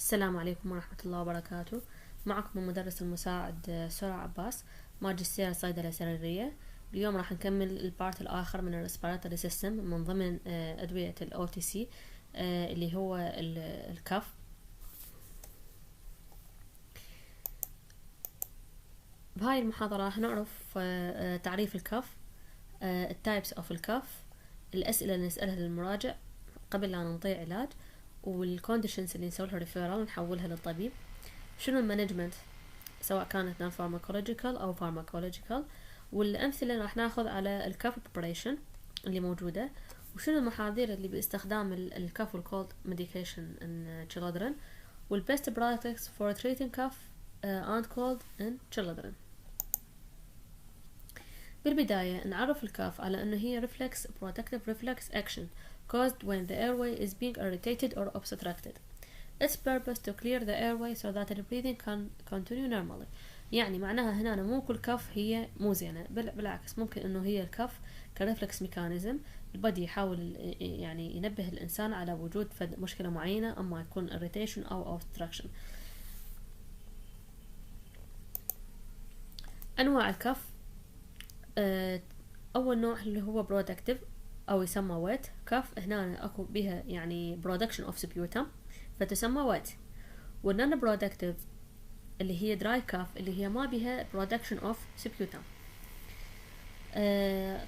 السلام عليكم ورحمة الله وبركاته. معكم المدرس المساعد سارة عباس، ماجستير صيدلة سريرية. اليوم راح نكمل البارت الآخر من الريسبيراتوري سيستم من ضمن أدوية ال OTC اللي هو الكف. بهاي المحاضرة راح نعرف تعريف الكف، التايبس اوف الكف، الأسئلة اللي نسألها للمراجع قبل لا نعطيه علاج، والكونديشنز اللي نسويلها ريفيرال نحولها للطبيب، شنو المانجمنت سواء كانت نون فارماكولوجيكال او فارماكولوجيكال، والامثله راح ناخذ على الكف بريبريشن اللي موجوده، وشنو المحاذير اللي باستخدام الكف والكولد ميديكيشن ان children، والبيست براكتس فور treating cough and cold in children. بالبداية نعرف الكاف على أنه هي reflex protective reflex action caused when the airway is being irritated or obstructed. Its purpose to clear the airway so that the breathing can continue normally. يعني معناها هنا مو كل كف هي مو زينة، بالعكس ممكن انه هي الكف كرفلكس ميكانيزم البدي يحاول يعني ينبه الانسان على وجود مشكلة معينة، اما يكون irritation او obstruction. انواع الكف، اول نوع اللي هو productive او يسمى wet كف، هنا اكو بها يعني production of sputum فتسمى wet. والنون برودكتيف اللي هي دراي كاف اللي هي ما بها برودكشن اوف سبيوتم.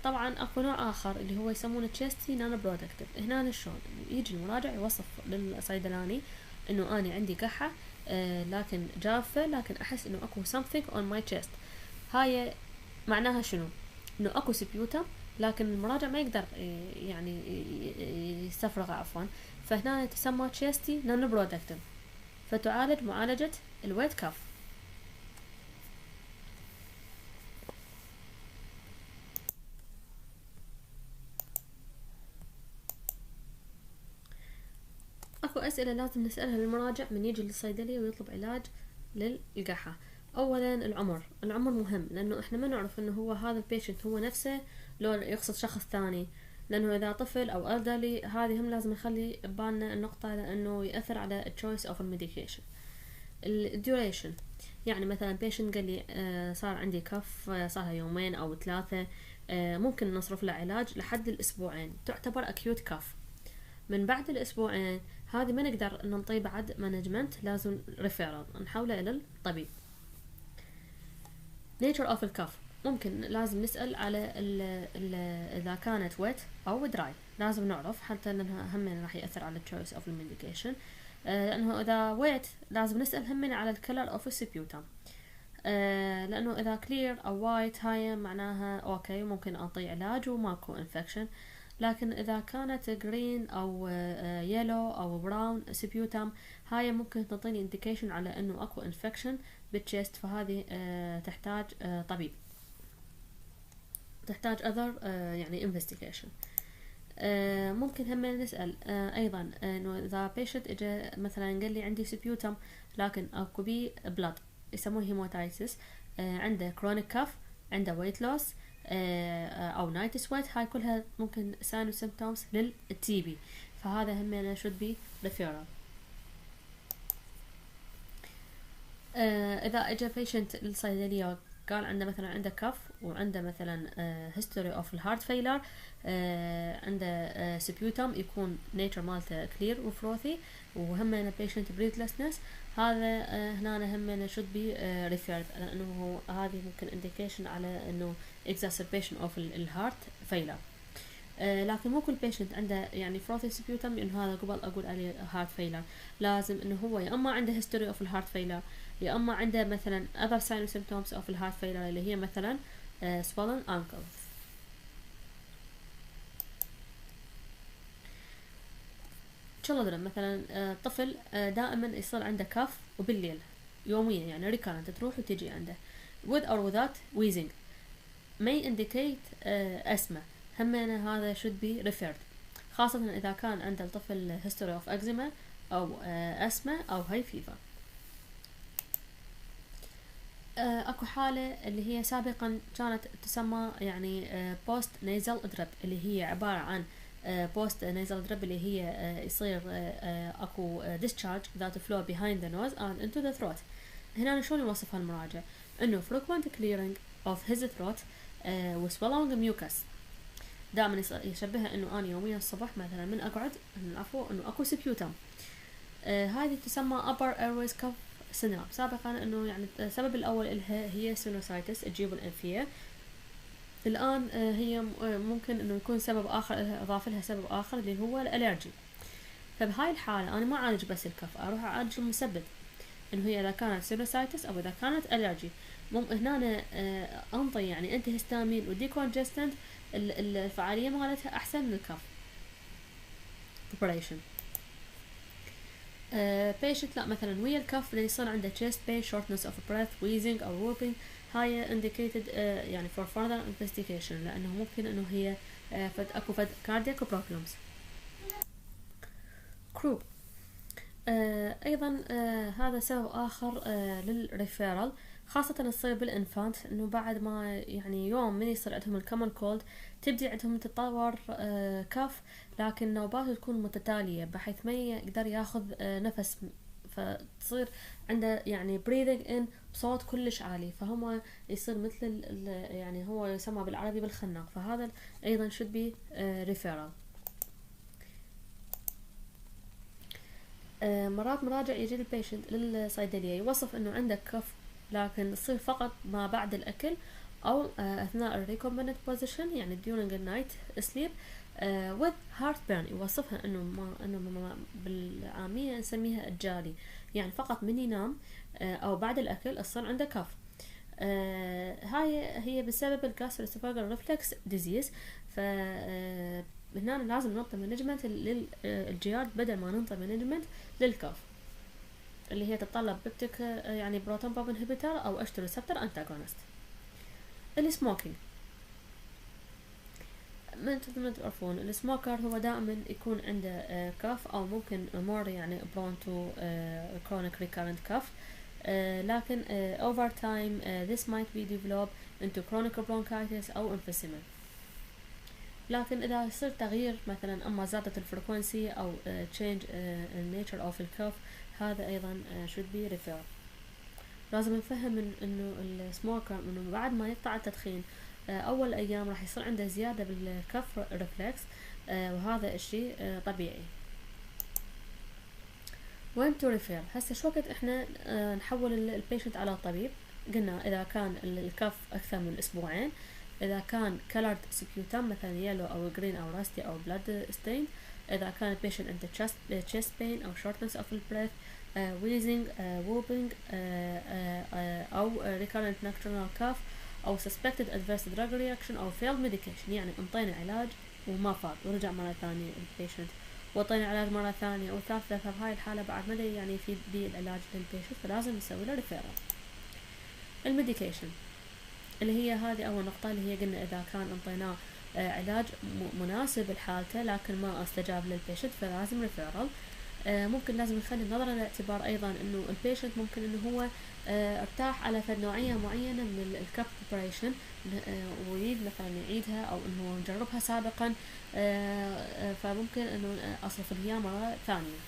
طبعا اكو نوع اخر اللي هو يسمونه تشيستي نون برودكتيف. هنا شلون يجي المراجع يوصف للصيدلاني انه انا عندي كحه لكن جافه، لكن احس انه اكو something on my chest. هاي معناها شنو؟ انه اكو سبيوتم لكن المراجع ما يقدر يعني يستفرغ عفوا، فهنا تسمى تشيستي نون برودكتيف، فتعالج معالجة الويت كاف. اكو اسئلة لازم نسألها للمراجع من يجي للصيدلية ويطلب علاج للقحة. اولا العمر مهم، لانه احنا ما نعرف انه هو هذا البيشنت هو نفسه لو يقصد شخص ثاني، لانه اذا طفل او elderly هذه هم لازم نخلي ببالنا النقطة، لانه يأثر على choice of medication. الديوريشن يعني مثلا بيشنت قال لي صار عندي كف صار يومين او 3، ممكن نصرف له علاج لحد الاسبوعين، تعتبر اكيوت كف. من بعد الاسبوعين هذه ما نقدر ان نعطيه بعد مانجمنت، لازم ريفيرال نحوله الى الطبيب. نيتشر اوف الكف ممكن لازم نسأل على اذا كانت ويت او دراي، لازم نعرف حتى لانها هم راح يأثر على التشويس اوف الميديكيشن. لانه اذا ويت لازم نسأل همين على الكلر اوف السبيوتم، لانه اذا كلير او وايت هاي معناها اوكي ممكن اعطي علاج وماكو انفكشن، لكن اذا كانت جرين او يلو او براون سبيوتم هاي ممكن تعطيني انديكيشن على انه اكو انفكشن بالتشيست، فهذه تحتاج طبيب، تحتاج other يعني investigation. ممكن هم نسأل ايضا انه اذا بيشنت اجى مثلا قال لي عندي سبيوتم لكن اكو بي بلاد يسموه هيماتايتس، عنده كرونيك كاف، عنده ويت لوس او نايت سويت، هاي كلها ممكن ساين وسيمبتومز للتي بي، فهذا هم should be referral. اذا اجى بيشنت للصيدلية قال عنده مثلا عنده كف وعنده مثلا history of الهارت فيلر، عنده سبيوتم يكون nature مالته clear وفروثي، وهم patient breathlessness، هذا هنا هم should be referred، لأنه هذه ممكن indication على إنه exacerbation of الهارت فيلر. لكن مو كل patient عنده يعني frothy sputum، إنه هذا قبل أقول عليه heart failure، لازم إنه هو يا أما عنده history of الهارت failure، يا أما عنده مثلا other signs and symptoms of الهارت failure اللي هي مثلا swollen ankles. children مثلا طفل دائما يصير عنده كف وبالليل يوميا يعني recurrent تروح وتجي عنده with or without wheezing may indicate asthma، همنا هذا should be referred، خاصة إذا كان عند الطفل history of eczema أو asthma أو high fever. اكو حالة اللي هي سابقا كانت تسمى يعني post nasal drip، اللي هي عبارة عن بوست نيزل دريب اللي هي يصير اكو discharge ذات flow behind the nose and into the throat. هنا شلون يوصفها المراجع؟ انه frequent clearing of his throat وswallowing mucus. دائما يشبهها انه انا يوميا الصبح مثلا من اقعد انه اكو سبيوتم. هذه تسمى upper airways cuff syndrome. سابقا انه يعني السبب الاول لها هي sinusitis الجيوب الانفيه. الان هي ممكن انه يكون سبب اخر لها، اضاف لها سبب اخر اللي هو الالرجي. فبهاي الحاله انا ما اعالج بس الكف، اروح اعالج المسبب، انه هي اذا كانت sinusitis او اذا كانت الرجي. هنا انطي يعني انتي هيستامين وديكونجستنت، الفعاليه مالتها احسن من الكف preparation. patient لا مثلا ويا الكف اللي يصير عنده chest pain, shortness of breath, wheezing او whooping، هاي indicated يعني for further investigation، لانه ممكن انه هي اكو cardiac problems. croup ايضا هذا سبب اخر للريفيرال، خاصة تصير بالانفانت، انه بعد ما يعني يوم من يصير عندهم الكومن كولد تبدي عندهم تتطور كف، لكن نوبات تكون متتالية بحيث ما يقدر ياخذ نفس، فتصير عنده يعني breathing in بصوت كلش عالي، فهم يصير مثل يعني هو يسمى بالعربي بالخناق، فهذا ايضا should be referral. مرات مراجع يجي البيشنت للصيدلية يوصف انه عنده كف، لكن تصير فقط ما بعد الاكل او اثناء الريكومبنت بوزيشن يعني during the night sleep with heartburn. يوصفها انه بالعامية نسميها الجالي، يعني فقط من ينام او بعد الاكل يصير عنده كف. هاي هي بسبب الجاسترواسوفاجال ريفلكس ديزيز. ف هنا لازم نعطي مانجمنت للجيارد بدل ما ننطي مانجمنت للكف، اللي هي تتطلب بيبتيك يعني بروتون بامب انهبيتر او اشتري ريسبتور انتاغونست. السموكينج ما تعرفون السموكر هو دائما يكون عنده كف، او ممكن مور يعني برون تو chronic recurrent cough، لكن over time this might be developed into chronic bronchitis او emphysema. لكن إذا يصير تغيير مثلا أما زادت الفريكونسي أو change in nature of الكف، هذا أيضا should be referred. لازم نفهم إنه السموكر إنه بعد ما يقطع التدخين أول أيام راح يصير عنده زيادة بالكف ريفلكس، وهذا الشيء طبيعي. when to refer. هسه شو وقت إحنا نحول البيشنت على الطبيب؟ قلنا إذا كان الكف أكثر من أسبوعين، إذا كان colored sputum مثلا yellow أو green أو rusty أو blood stain، إذا كان patient عنده chest pain أو shortness of breath، wheezing، whooping، أو recurrent nocturnal cough، أو suspected adverse drug reaction أو failed medication، يعني انطينا علاج وما فات ورجع مرة ثانية البيشنت، وطينا علاج مرة ثانية أو ثالثة، فبهاي الحالة بعد مدى يعني يفيد بي العلاج للبيشنت، فلازم نسوي له referral. الميديكيشن اللي هي هذه أول نقطة، اللي هي قلنا إذا كان انطيناه علاج مناسب لحالته لكن ما استجاب للبيشنت فلازم ريفيرال. ممكن لازم نخلي النظرة للاعتبار أيضا إنه البيشنت ممكن إنه هو ارتاح على فد نوعية معينة من الكف بريبريشن ويريد مثلا يعيدها أو إنه نجربها سابقا، فممكن إنه أصرف لها مرة ثانية،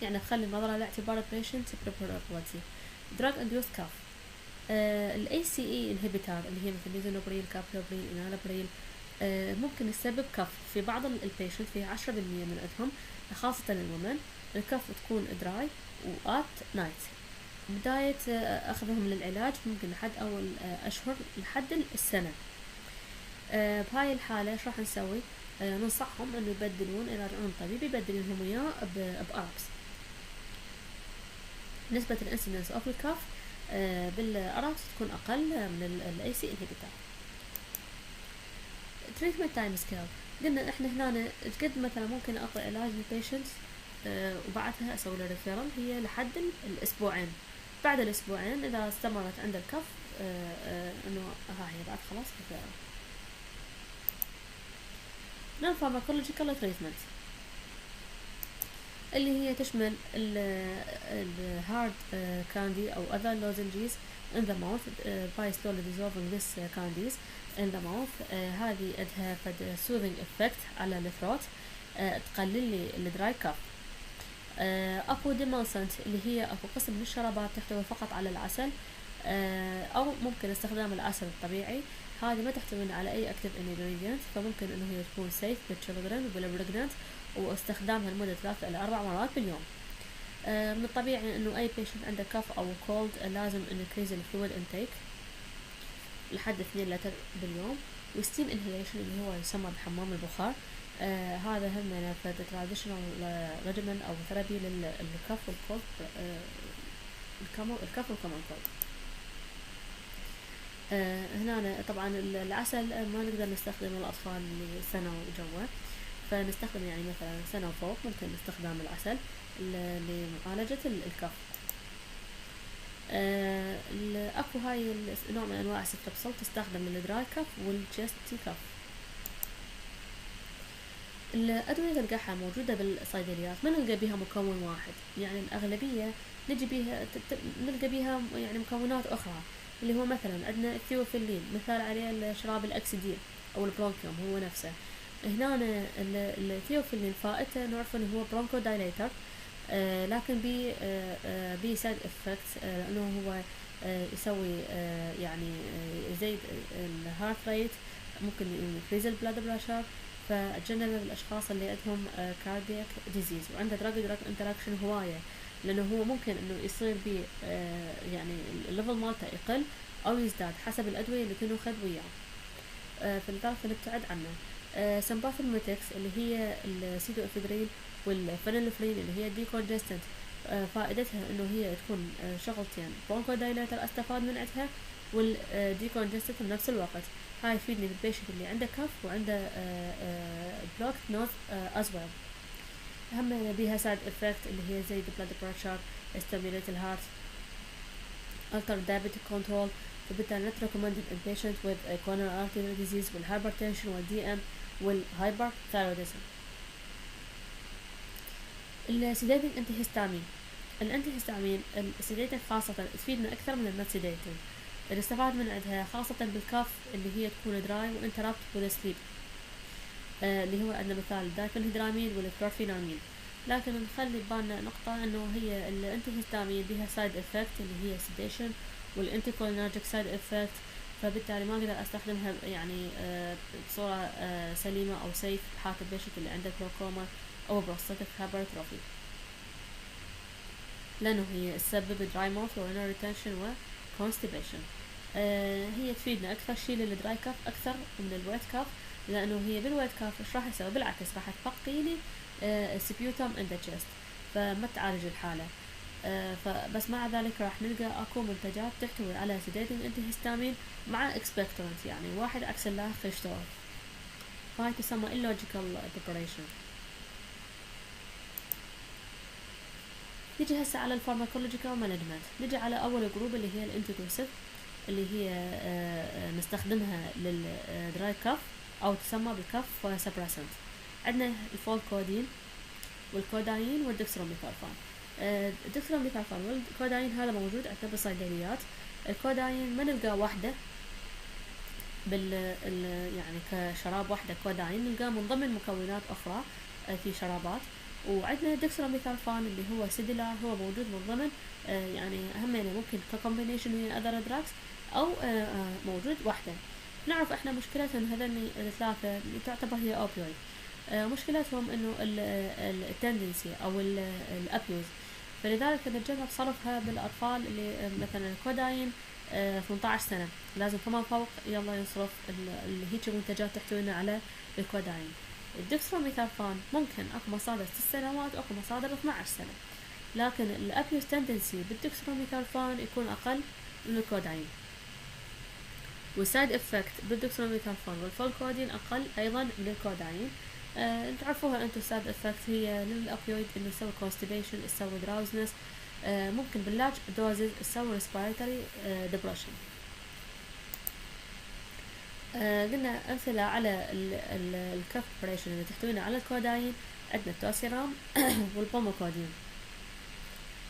يعني نخلي النظرة للاعتبار البيشنت preferability. drug induced cough ال ACE inhibitor اللي هي مثل ليزونوبريل، كابلوبريل، انالوبريل، ممكن يسبب كف في بعض البيشنت، في 10% من عندهم خاصة الومن الكف تكون دراي وات نايت. بداية أخذهم للعلاج ممكن لحد أول أشهر لحد السنة. بهاي الحالة ايش راح نسوي؟ ننصحهم انه يبدلون، يراجعون الطبيب يبدلونهم اياه بأربس. نسبة الانسيدنس اوف الكف بالأربس تكون أقل من ال AC inhibitor. treatment time scale قلنا احنا هنا قد مثلا ممكن اعطي علاج للبيشنت وبعدها اسوي له ريفيرال هي لحد الاسبوعين. بعد الاسبوعين اذا استمرت عند الكف انه هي بعد خلاص ريفيرال. non-pharmacological treatment اللي هي تشمل الهارد كاندي او other lozenges in the mouth by slowly dissolving this candies in the mouth. هذه عندها فد soothing effect على الثروت، تقلل لي الدراي كاف. اكو ديمالسنت اللي هي اكو قسم من الشرابات تحتوي فقط على العسل، او ممكن استخدام العسل الطبيعي. هذه ما تحتوي على اي اكتيف انجريدينت، فممكن انه هي تكون سيف بالتشيلدرن وبالبريجننت، واستخدامها لمدة 3 إلى 4 مرات باليوم. من الطبيعي انه اي بيشنت عنده كف او كولد لازم increase الفلويد انتيك لحد 2 لتر باليوم، وستيم انهيليشن اللي هو يسمى بحمام البخار. هذا هم في تراديشنال ريجيمن او ثيرابي للكف والكولد، الكف والكومن كولد. هنا طبعا العسل ما نقدر نستخدمه للاطفال اللي سنة وجوه، فنستخدم يعني مثلا سنة وفوق ممكن استخدام العسل لمعالجة الكف. اكو هاي نوع من انواع الستريبسول تستخدم للدراي كف والجستي كف. الأدوية القحة موجودة بالصيدليات، ما نلقى بيها مكون واحد، يعني الأغلبية نلقى بيها يعني مكونات أخرى، اللي هو مثلا عندنا الثيوفيلين مثال عليه شراب الأكسدين أو البرونكيوم هو نفسه. هنا الثيوفيلين فائدته نعرف انه هو برونكو دايليتر، لكن بي سايد افكتس، لانه هو يسوي يعني يزيد الهارت ريت، ممكن ينكريز البلاد بريشر، فجنرال الاشخاص اللي عندهم كاردياك ديزيز وعنده دراج انتراكشن هوايه، لانه هو ممكن انه يصير بيه يعني الليفل مالته يقل او يزداد حسب الادويه اللي تنوخذ وياه، فلذلك نبتعد عنه. سمباثوميتكس اللي هي السيدوافيدرين والفينيلفرين اللي هي ديكونجستنت، فائدتها انه هي تكون شغلتين، برونكو دايلاتر استفاد من عندها والديكونجستنت بنفس الوقت. هاي يفيدني بالبيشنت اللي عنده كف وعنده بلوك نوز از ويل. هم بيها سايد افكت اللي هي زي البلاد بريشر، ستيميوليت الهارت، alter diabetic control، فبالتالي not recommended in patient with coronary artery disease والhypertension والDM والhyperthyroidism. السيداتين انتيهستامين، الانتيهستامين السيداتين خاصة تفيدنا أكثر من النوت سيداتين، نستفاد من عندها خاصة بالكاف اللي هي تكون دراي وانترابت والسليب، اللي هو عندنا مثال دايفنهيدرامين والكلورفينامين. لكن نخلي ببالنا نقطة انه هي الانتيهستامين بها سايد افكت اللي هي سيديشن والانتيكولينرجيك سايد افكت، فبالتالي ما اقدر استخدمها يعني بصورة سليمة او سيف بحالة البيشنت اللي عنده جلوكوما او بروستاتيك هايبرتروفي، لانه هي تسبب دراي ماوث وينر ريتنشن وكونستيبيشن. هي تفيدنا اكثر شيء للدراي كاف اكثر من الويت كاف، لانه هي بالويت كاف ايش راح يسوي؟ بالعكس راح تبقي لي سبيوتم ان ذا تشست، فما تعالج الحالة. فبس مع ذلك راح نلقى اكو منتجات تحتوي على سيداتين انتيهستامين مع اكسبكتورنت، يعني واحد عكس الاخر يشتغل، هاي تسمى illogical preparation. نجي هسه على الفارماكولوجيكال مانجمنت، نجي على اول جروب اللي هي الانتيتوسيف اللي هي نستخدمها للدراي كاف او تسمى بالكاف سبريسنت. عندنا الفولكودين والكودايين والدكستروميثورفان. الدكستروميثورفان والكودايين هذا موجود عندنا بالصيدليات. الكودايين ما نلقى وحده يعني كشراب وحده كودايين، نلقاه من ضمن مكونات اخرى في شرابات. وعندنا دكستروميثورفان اللي هو سيديلار، هو موجود من ضمن يعني هم يعني ممكن ككومبينيشن ويا اذر دراكس او موجود وحده. نعرف احنا مشكلتهم هذني الثلاثه اللي تعتبر هي اوبيويد، مشكلتهم انه التندنسي او الابيوز، فلذلك نتجنب صرفها بالاطفال اللي مثلا الكوداين 18 سنه، لازم كمان فوق يلا يصرف اللي هيك منتجات تحتوي على الكوداين. الدكستروميثورفان ممكن اكو مصادر 6 سنوات واكو مصادر 12 سنه، لكن الابيوز تندنسي بالدكستروميثورفان يكون اقل من الكوداين، والسايد افكت بالدكستروميثورفان والفولكودين اقل ايضا من الكوداين. تعرفوها انتو السايد افكت هي للأوبيويد انه يسوي كونستيبيشن، يسوي دراوزنس، ممكن باللارج دوزز يسوي ريسبيراتوري ديبرشن. قلنا امثله على الكف بريشن اللي تحتوينا على الكوداين، عندنا التوسيرام والبوموكودين.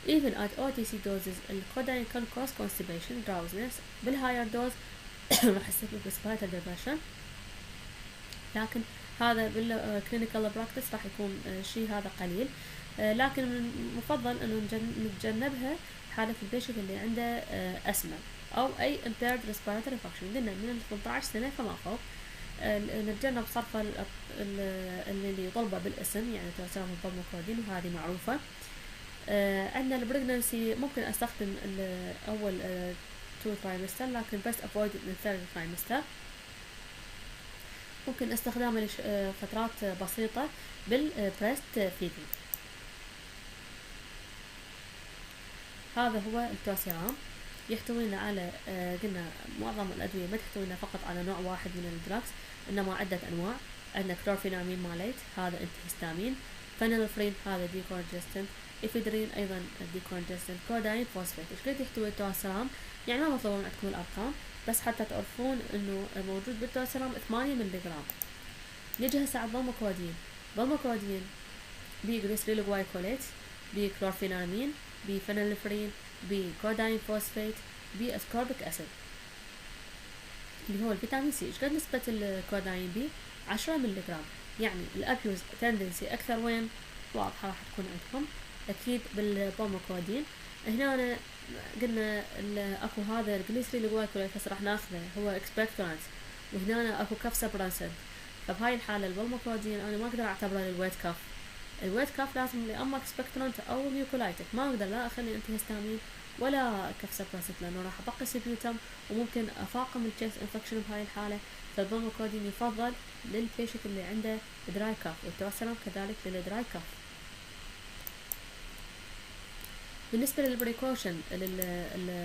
even at OTC doses الكوداين can cause constipation drowsiness. بالهاير دوز راح يسبب respiratory depression، لكن هذا بالكلينيكال براكتس راح يكون شيء هذا قليل. لكن من المفضل انه نتجنبها حالة البيشنت اللي عنده اسما او اي impaired respiratory function، قلنا من 18 سنة فما فوق. نتجنب صرف اللي يطلبه بالاسم، يعني توسيرام البالموكودين، وهذه معروفة. عندنا البريجنانسي ممكن استخدم اول 2 ترايمستر، لكن بس avoid من 3 ترايمستر. ممكن استخدامه لفترات بسيطة بالبريست فيدنج. هذا هو التوسيرام، يحتوينا على قلنا معظم الأدوية ما تحتوينا فقط على نوع واحد من الدراكس، إنما عدة أنواع. عندنا كلورفينامين ماليت، هذا انتهستامين. فينيلفرين هذا ديكونجستنت. إفيدرين أيضا ديكونجستنت. كوداين فوسفات. إيش قد يحتوي التوسيرام؟ يعني ما مطلوب عندكم الأرقام، بس حتى تعرفون إنه موجود بالتوسيرام 8 ملغرام. نجي هسه على البالموكودين. بالموكودين بجليسريل جلايكوليت، بكلورفينامين، بفينيلفرين، بكوداين فوسفات، باسكوربيك اسيد اللي هو الفيتامين سي. ايش قد نسبة الكوداين بي؟ 10 ملغرام. يعني الابيوز تندنسي اكثر وين؟ واضحة راح تكون عندكم اكيد بالبالموكودين. هنا قلنا اكو هذا الجليسريل جلايكوليت هسه راح ناخذه هو اكسبكتورانت، وهنا اكو كف سبرانسنت. فبهاي الحالة البالموكودين انا ما اقدر اعتبره للويت كف. الويت كاف لازم لي اما اكسبكتورانت او ميوكولايتك، ما اقدر لا اخلي انتهستامين ولا كف سبرانسنت، لانه راح ابقي سيبيوتم وممكن افاقم الشيست انفكشن بهاي الحالة. فالبالموكودين يفضل للبيشنت اللي عنده دراي كاف، والتوسيرام كذلك للدراي كاف. بالنسبة للبريكوشن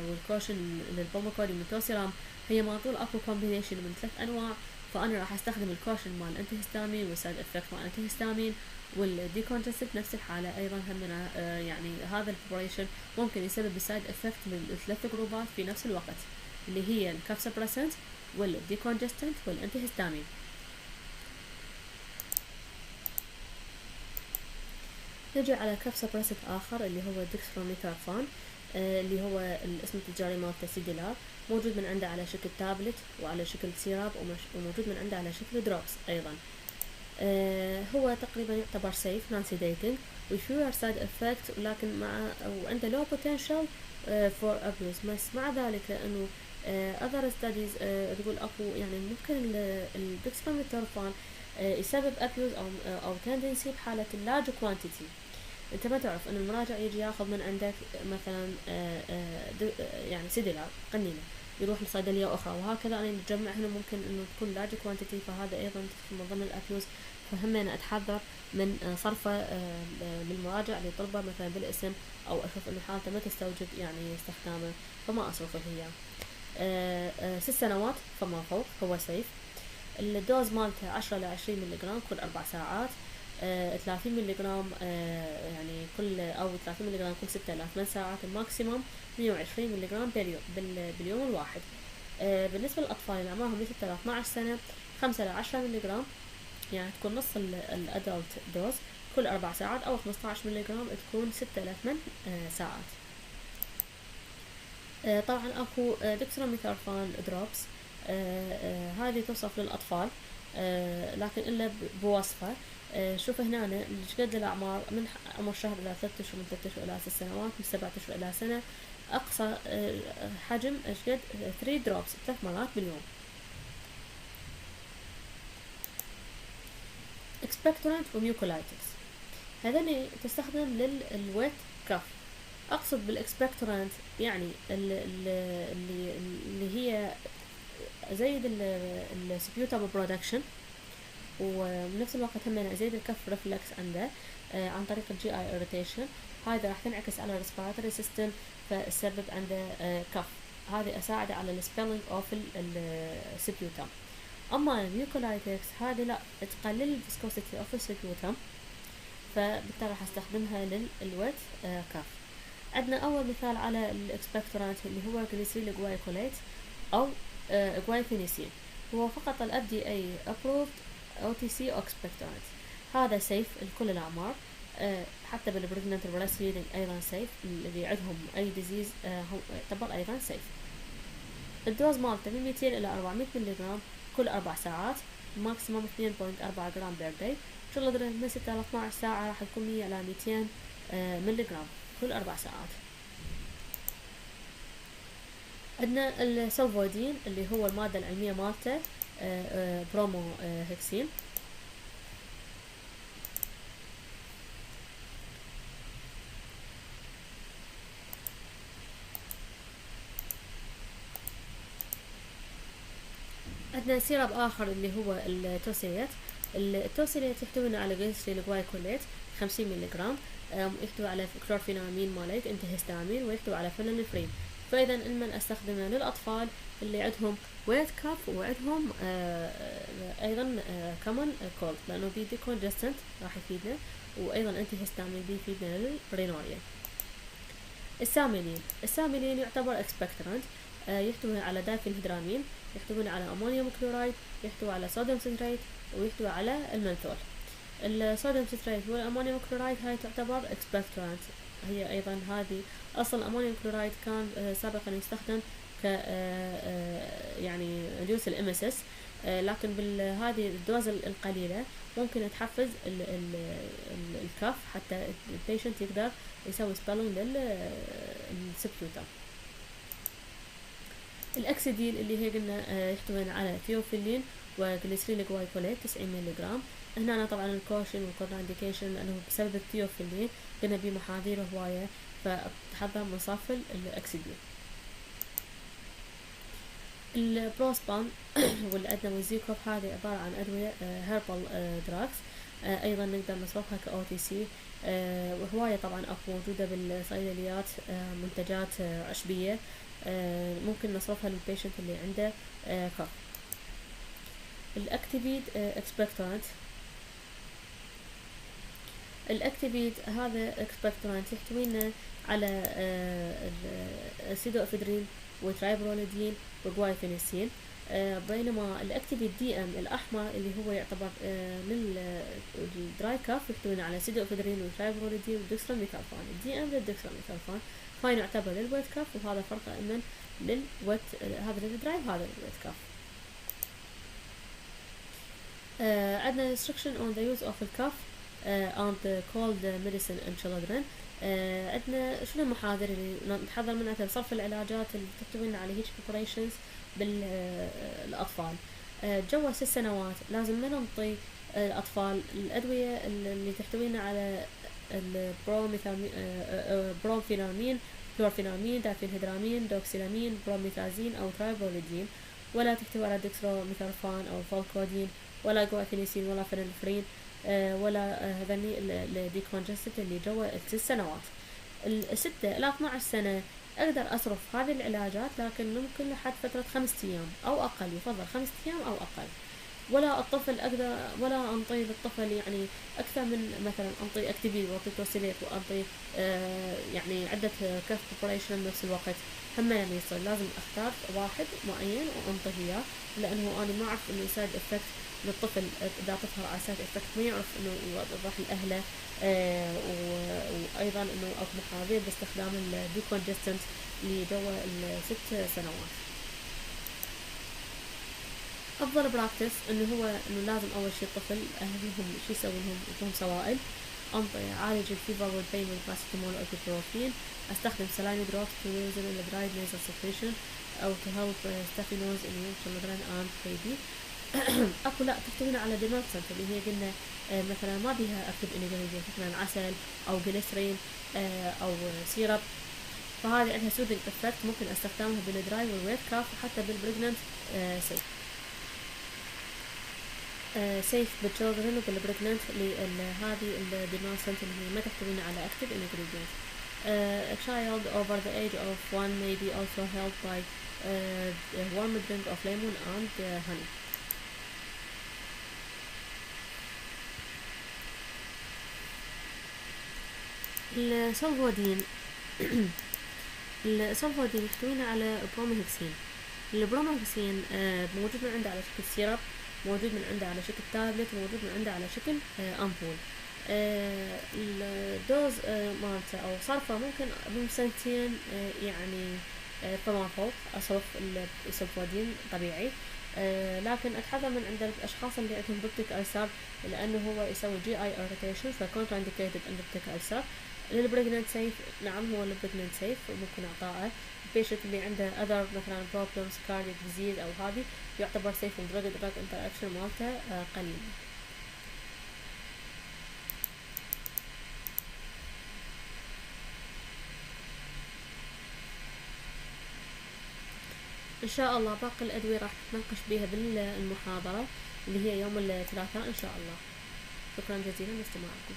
والكوشن للبالموكودين والتوسيرام، هي ما طول اكو كومبينيشن من 3 انواع. فانا راح استخدم الكوشن مال الانتهستامين والسايد افكت مال الانتهستامين، والديكونجستنت نفس الحالة ايضا همنا. يعني هذا البريبريشن ممكن يسبب السايد افكت للثلاث جروبات في نفس الوقت، اللي هي الكاف سبريسنت والديكونجستنت والانتهستامين. نجي على كاف سبريسنت اخر اللي هو ديكستروميثورفان، اللي هو الاسم التجاري مالته سيديلار. موجود من عنده على شكل تابلت وعلى شكل سيراب، وموجود من عنده على شكل دروبس ايضا. هو تقريبا يعتبر سيف نون سيديتنج وفيور سايد افكت، ولكن مع وعنده لو بوتنشال فور ابيوز. بس مع ذلك انه other studies تقول اكو يعني ممكن الديكستروميثورفان يسبب ابيوز او تندنسي بحالة اللارج كوانتيتي. انت ما تعرف ان المراجع يجي ياخذ من عندك مثلا يعني سيديلار قنينه، يروح لصيدليه اخرى، وهكذا انا نجمع هنا ممكن انه تكون لارج كوانتيتي، فهذا ايضا من ضمن الابيوز. فهم انا اتحذر من صرفه للمراجع اللي يطلبه مثلا بالاسم، او اشوف انه حالته ما تستوجب يعني استخدامه فما اصرفه هي. 6 سنوات فما فوق هو سيف. الدوز مالته 10 ل 20 ملغرام كل 4 ساعات. 30 ملغرام يعني كل او 30 ملغرام كل 6 إلى 8 ساعات. الماكسيموم 120 ملغرام باليوم الواحد. بالنسبة للأطفال اللي أعمارهم من 6 إلى 12 سنة 5 إلى 10 ملغرام، يعني تكون نص الأدلت دوز كل 4 ساعات، أو 15 ملغرام تكون 6 إلى 8 ساعات. طبعا أكو ديكستروميثورفان دروبس، هذه توصف للأطفال لكن إلا بوصفة. شوف هنا ايش قد الاعمار من عمر شهر الى 3 اشهر، من 3 اشهر الى 6 سنوات، من 7 اشهر الى سنة. اقصى حجم ايش قد 3 دروبس 3 مرات باليوم. اكسبكتورانت وميوكولايتكس هذني تستخدم للويت كف. اقصد بالاكسبكتورانت يعني اللي هي زايد السبيوتابل برودكشن، وبنفس الوقت هم زيد الكف ريفلكس عنده عن طريق الجي اي اريتيشن. هذا راح تنعكس على الريسبيراتوري سيستم فالسبب عنده كف. هذه اساعده على السبيلنج اوف السبيوتم. اما الميوكولايتكس هذه لا تقلل الفيسكوسيتي اوف السبيوتم، فبالتالي راح استخدمها للويت كف. عندنا اول مثال على الاكسبكتورانت اللي هو جليسريل جلايكوليت او جوايفينيسين. هو فقط ال FDA approved OTC expectorant. هذا سيف لكل الأعمار. حتى بالبريجننت البريست فيدنج أيضا سيف، اللي عندهم أي ديزيز هو يعتبر أيضا سيف. الدوز مالته من 200 إلى 400 ملي جرام كل 4 ساعات، ماكسيموم 2.4 جرام بير داي. children من 6 إلى 12 ساعة راح تكون 100 إلى 200 ملي جرام كل 4 ساعات. عندنا السلفودين اللي هو المادة العلمية مالته برومو هكسين. عندنا سيراب آخر اللي هو التوسيليت. التوسيليت يحتوي على جليسريل جلايكوليت 50 ملي جرام، يحتوي على كلورفينامين ماليت انتهستامين، ويحتوي على فينولفرين. فإذا إما أستخدمه للأطفال اللي عندهم ويت كاب وعندهم أيضا كمان كولد، لأنه بيدي كونجستنت راح يفيدنا، وأيضا انتهستامين بيفيدنا للرينوريا. الساميلين يعتبر اكسبكترانت، يحتوي على دايفينهيدرامين، يحتوي على أمونيوم كلورايد، يحتوي على صوديوم سيتريت، ويحتوي على المنثول. الصوديوم سيتريت والأمونيوم كلورايد هاي تعتبر اكسبكترانت. هي أيضا هذه أصل الأمونيوم كلورايد كان سابقا يستخدم ك يعني ريديوس الإمسس، لكن بهذه الدوز القليلة ممكن تحفز الكف حتى البيشنت يقدر يسوي سبيلنج للسبتوتا. الأكسيديل اللي هي قلنا يحتوي على ثيوفيلين وجليسريل جلايكوليت 90 ملي جرام. هنا طبعا الكوشن والكونترانديكيشن لأنه بسبب الثيوفيلين قلنا بمحاذير هواية، فتحضر من صف الأكسيديل. البروسبان والأدنى والزيكوب هذه عبارة عن أدوية هيربال دراكس، أيضا نقدر نصرفها كOTC، وهواية طبعا أكو موجودة بالصيدليات، منتجات عشبية، ممكن نصرفها للبيشنت اللي عنده كف. الأكتيفيد اكسبكتورانت. الأكتيفيد هذا اكسبكتورانت يحتوينا على سيدوفيدرين وترايبروليدين وجوايفينيسين، بينما الأكتيفيد DM الأحمر اللي هو يعتبر للدراي كاف يحتوينا على سيدوفيدرين وترايبروليدين ودكستراميثالفان. DM للدكستراميثالفان، هاي نعتبر للويت كاف، وهذا فرق دائما للويت، هذا للدراي وهذا للويت كاف. عندنا restriction on the use of الكاف and cold medicine in children. عندنا شنو المحاذير اللي نتحذر منها في صرف العلاجات اللي تحتوي على هيك preparations بالأطفال. جوا 6 سنوات لازم ما نعطي الأطفال الأدوية اللي تحتوينا على برومفينامين، كلورفينامين، دايفينهيدرامين، دوكسيلامين، بروميثازين أو ترايبوليدين، ولا تحتوي على دكستروميثالفان أو فالكودين، ولا جوافينيسين، ولا فينولفرين، ولا هذني الديكونجستد اللي جوا 6 سنوات. 6 إلى 12 سنة أقدر أصرف هذه العلاجات، لكن ممكن لحد فترة 5 أيام أو أقل، يفضل 5 أيام أو أقل. ولا الطفل أقدر ولا أنطي للطفل يعني أكثر من مثلا أنطي أكتيفيد وأنطي توسيليت وأنطي يعني عدة كف بريبريشن بنفس الوقت، هم يعني يصير لازم أختار واحد معين وأنطيه إياه، لأنه أنا ما أعرف إنه سايد إفكت للطفل إذا تظهر على سايد إفكت ما يعرف إنه يوضح لأهله. وأيضا إنه أكو محاذير باستخدام الديكونجستنت اللي جوا 6 سنوات. أفضل براكتس إنه هو إنه لازم أول شي الطفل أهلهم شي يسوي لهم، يعطوهم سوائل، أنطي أعالج الفيفر والبين والباراسيتامول والإبوبروفين، أستخدم سلاين دروبس to loosen the dried nasal secretion أو to help stuffy nose in young children and baby. أكو لا تحتوينا على ديمالسنت اللي هي قلنا مثلا ما بيها أكتب إنجريدينت، مثلا عسل أو جليسرين أو سيرب، فهذه عندها سودنج إفكت، ممكن أستخدمها بالدراي والويت كاف وحتى بالبريجننت سيف. سيف بالchildren وبالبريجننت هذه الديمالسنت اللي هي ما تحتوينا على active ingredient. A child over the age of 1 may be also helped by a warm drink of lemon and honey. السلفودين السلفودين يحتوينا على بروميهكسين. البروميهكسين موجود من عنده على شكل سيرب، موجود من عنده على شكل تابلت، موجود من عنده على شكل أمبول. الدوز مالته أو صرفه ممكن من سنتين يعني فما فوق أصرف السلفودين طبيعي. لكن أتحذر من عند الأشخاص اللي عندهم بيبتيك ألسر، لأنه هو يسوي جي اي irritation، فكونترا انديكيتد عند بيبتيك ألسر. للبريجننت سيف نعم هو البريجننت سيف ممكن أعطائه. البيشنت اللي عنده other مثلا problems cardiac disease أو هذه يعتبر سيف، ودراج interaction مالته قليل. إن شاء الله باقي الأدوية راح نتناقش بيها بالمحاضرة اللي هي يوم الثلاثاء إن شاء الله. شكرا جزيلا لاستماعكم.